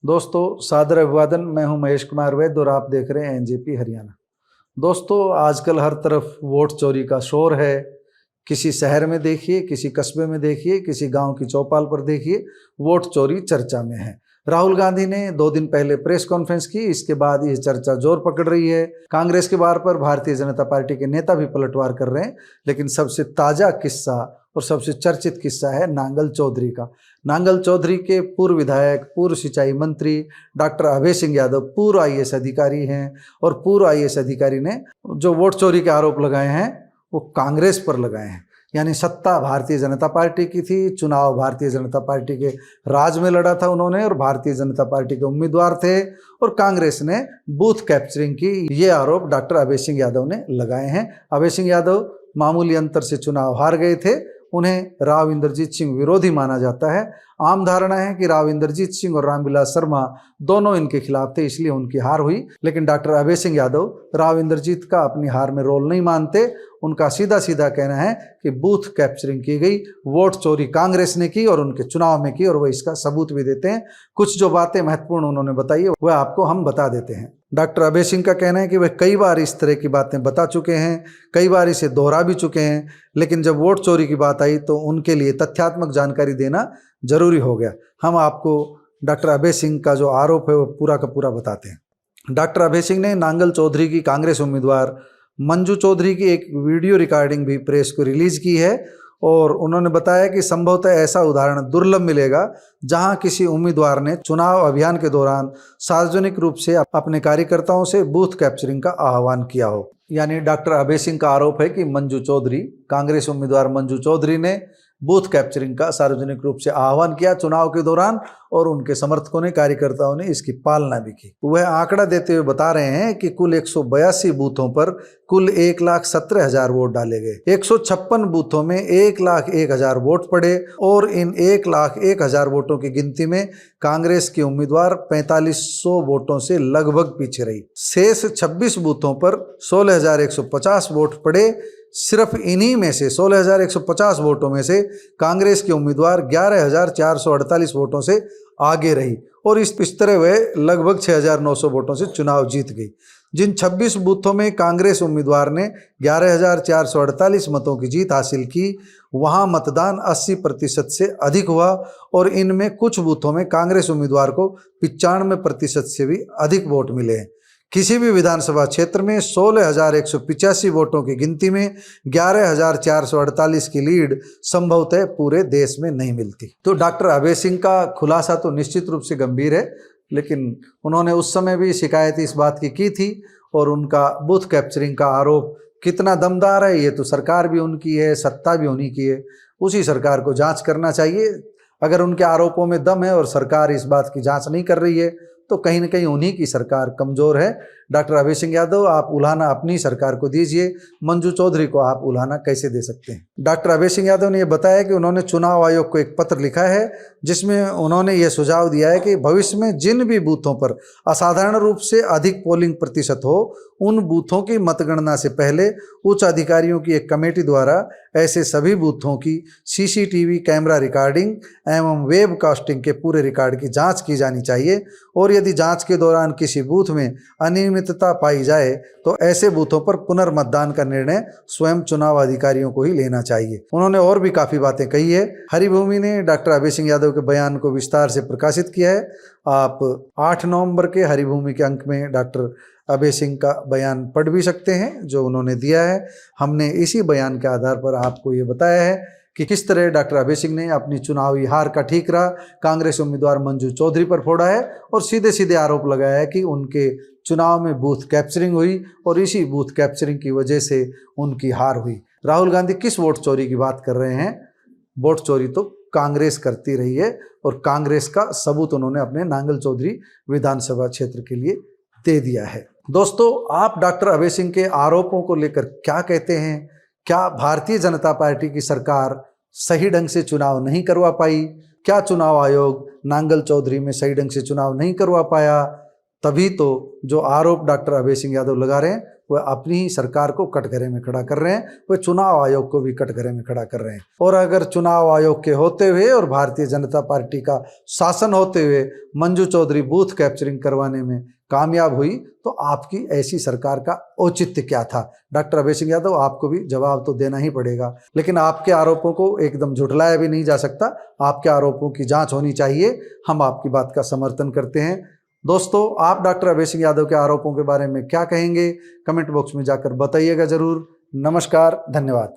दोस्तों सादर अभिवादन। मैं हूं महेश कुमार वैद्य और आप देख रहे हैं एनजेपी हरियाणा। दोस्तों आजकल हर तरफ वोट चोरी का शोर है। किसी शहर में देखिए, किसी कस्बे में देखिए, किसी गांव की चौपाल पर देखिए, वोट चोरी चर्चा में है। राहुल गांधी ने 2 दिन पहले प्रेस कॉन्फ्रेंस की, इसके बाद ये चर्चा जोर पकड़ रही है। कांग्रेस के बार पर भारतीय जनता पार्टी के नेता भी पलटवार कर रहे हैं। लेकिन सबसे ताजा किस्सा और सबसे चर्चित किस्सा है नांगल चौधरी का। नांगल चौधरी के पूर्व विधायक, पूर्व सिंचाई मंत्री डॉक्टर अभय सिंह यादव पूर्व आईएएस अधिकारी हैं और पूर्व आईएएस अधिकारी ने जो वोट चोरी के आरोप लगाए हैं वो कांग्रेस पर लगाए हैं। यानी सत्ता भारतीय जनता पार्टी की थी, चुनाव भारतीय जनता पार्टी के राज में लड़ा था उन्होंने और भारतीय जनता पार्टी के उम्मीदवार थे, और कांग्रेस ने बूथ कैप्चरिंग की, ये आरोप डॉक्टर अभय सिंह यादव ने लगाए हैं। अभय सिंह यादव मामूली अंतर से चुनाव हार गए थे, उन्हें राव इंद्रजीत सिंह विरोधी माना जाता है। आम धारणा है कि राव इंद्रजीत सिंह और रामविलास शर्मा दोनों इनके खिलाफ थे, इसलिए उनकी हार हुई। लेकिन डॉक्टर अभय सिंह यादव राव इंद्रजीत का अपनी हार में रोल नहीं मानते। उनका सीधा सीधा कहना है कि बूथ कैप्चरिंग की गई, वोट चोरी कांग्रेस ने की और उनके चुनाव में की, और वह इसका सबूत भी देते हैं। कुछ जो बातें महत्वपूर्ण उन्होंने बताई है वह आपको हम बता देते हैं। डॉक्टर अभय सिंह का कहना है कि वह कई बार इस तरह की बातें बता चुके हैं, कई बार इसे दोहरा भी चुके हैं, लेकिन जब वोट चोरी की बात आई तो उनके लिए तथ्यात्मक जानकारी देना जरूरी हो गया। हम आपको डॉक्टर अभय सिंह का जो आरोप है वो पूरा का पूरा बताते हैं। डॉक्टर अभय सिंह ने नांगल चौधरी की कांग्रेस उम्मीदवार मंजू चौधरी की एक वीडियो रिकॉर्डिंग भी प्रेस को रिलीज की है, और उन्होंने बताया कि संभवतः ऐसा उदाहरण दुर्लभ मिलेगा जहां किसी उम्मीदवार ने चुनाव अभियान के दौरान सार्वजनिक रूप से अपने कार्यकर्ताओं से बूथ कैप्चरिंग का आह्वान किया हो। यानी डॉक्टर अभय सिंह का आरोप है कि मंजू चौधरी, कांग्रेस उम्मीदवार मंजू चौधरी ने बूथ कैप्चरिंग का सार्वजनिक रूप से आह्वान किया चुनाव के दौरान, और उनके समर्थकों ने, कार्यकर्ताओं ने इसकी पालना भी की। वह आंकड़ा देते हुए बता रहे हैं कि कुल 182 बूथों पर कुल 1,17,000 वोट डाले गए। 156 बूथों में 1,01,000 वोट पड़े, और इन 1,01,000 वोटों की गिनती में कांग्रेस के उम्मीदवार 4500 वोटों से लगभग पीछे रही। शेष 26 बूथों पर 16,150 वोट पड़े। सिर्फ इन्हीं में से 16,150 वोटों में से कांग्रेस के उम्मीदवार 11,448 वोटों से आगे रही, और इस तरह वह लगभग 6,900 वोटों से चुनाव जीत गई। जिन 26 बूथों में कांग्रेस उम्मीदवार ने 11,448 मतों की जीत हासिल की, वहां मतदान 80% से अधिक हुआ, और इनमें कुछ बूथों में कांग्रेस उम्मीदवार को 95% से भी अधिक वोट मिले हैं। किसी भी विधानसभा क्षेत्र में 16,185 वोटों की गिनती में 11,448 की लीड संभवतः पूरे देश में नहीं मिलती। तो डॉक्टर अभय सिंह का खुलासा तो निश्चित रूप से गंभीर है, लेकिन उन्होंने उस समय भी शिकायत इस बात की थी, और उनका बूथ कैप्चरिंग का आरोप कितना दमदार है ये तो सरकार भी उनकी है, सत्ता भी उन्हीं की है। उसी सरकार को जांच करना चाहिए। अगर उनके आरोपों में दम है और सरकार इस बात की जांच नहीं कर रही है तो कहीं न कहीं उन्हीं की सरकार कमज़ोर है। डॉक्टर अभय सिंह यादव, आप उलाहना अपनी सरकार को दीजिए, मंजू चौधरी को आप उलाहना कैसे दे सकते हैं? डॉक्टर अभय सिंह यादव ने यह बताया कि उन्होंने चुनाव आयोग को एक पत्र लिखा है जिसमें उन्होंने ये सुझाव दिया है कि भविष्य में जिन भी बूथों पर असाधारण रूप से अधिक पोलिंग प्रतिशत हो, उन बूथों की मतगणना से पहले उच्च अधिकारियों की एक कमेटी द्वारा ऐसे सभी बूथों की सीसीटीवी कैमरा रिकॉर्डिंग एवं वेबकास्टिंग के पूरे रिकॉर्ड की जांच की जानी चाहिए, और यदि जांच के दौरान किसी बूथ में अनियमितता पाई जाए तो ऐसे बूथों पर पुनर्मतदान का निर्णय स्वयं चुनाव अधिकारियों को ही लेना चाहिए। उन्होंने और भी काफ़ी बातें कही है। हरिभूमि ने डॉक्टर अभय सिंह यादव के बयान को विस्तार से प्रकाशित किया है। आप 8 नवंबर के हरिभूमि के अंक में डॉक्टर अभय सिंह का बयान पढ़ भी सकते हैं जो उन्होंने दिया है। हमने इसी बयान के आधार पर आपको ये बताया है कि किस तरह डॉक्टर अभय सिंह ने अपनी चुनावी हार का ठीकरा कांग्रेस उम्मीदवार मंजू चौधरी पर फोड़ा है, और सीधे सीधे आरोप लगाया है कि उनके चुनाव में बूथ कैप्चरिंग हुई और इसी बूथ कैप्चरिंग की वजह से उनकी हार हुई। राहुल गांधी किस वोट चोरी की बात कर रहे हैं? वोट चोरी तो कांग्रेस करती रही है, और कांग्रेस का सबूत उन्होंने अपने नांगल चौधरी विधानसभा क्षेत्र के लिए दे दिया है। दोस्तों, आप डॉक्टर अभय सिंह के आरोपों को लेकर क्या कहते हैं? क्या भारतीय जनता पार्टी की सरकार सही ढंग से चुनाव नहीं करवा पाई? क्या चुनाव आयोग नांगल चौधरी में सही ढंग से चुनाव नहीं करवा पाया? तभी तो जो आरोप डॉक्टर अभय सिंह यादव लगा रहे हैं वह अपनी ही सरकार को कटघरे में खड़ा कर रहे हैं, वह चुनाव आयोग को भी कटघरे में खड़ा कर रहे हैं। और अगर चुनाव आयोग के होते हुए और भारतीय जनता पार्टी का शासन होते हुए मंजू चौधरी बूथ कैप्चरिंग करवाने में कामयाब हुई तो आपकी ऐसी सरकार का औचित्य क्या था? डॉक्टर अभय सिंह यादव, आपको भी जवाब तो देना ही पड़ेगा। लेकिन आपके आरोपों को एकदम झुठलाया भी नहीं जा सकता, आपके आरोपों की जांच होनी चाहिए। हम आपकी बात का समर्थन करते हैं। दोस्तों, आप डॉक्टर अभय सिंह यादव के आरोपों के बारे में क्या कहेंगे? कमेंट बॉक्स में जाकर बताइएगा जरूर। नमस्कार, धन्यवाद।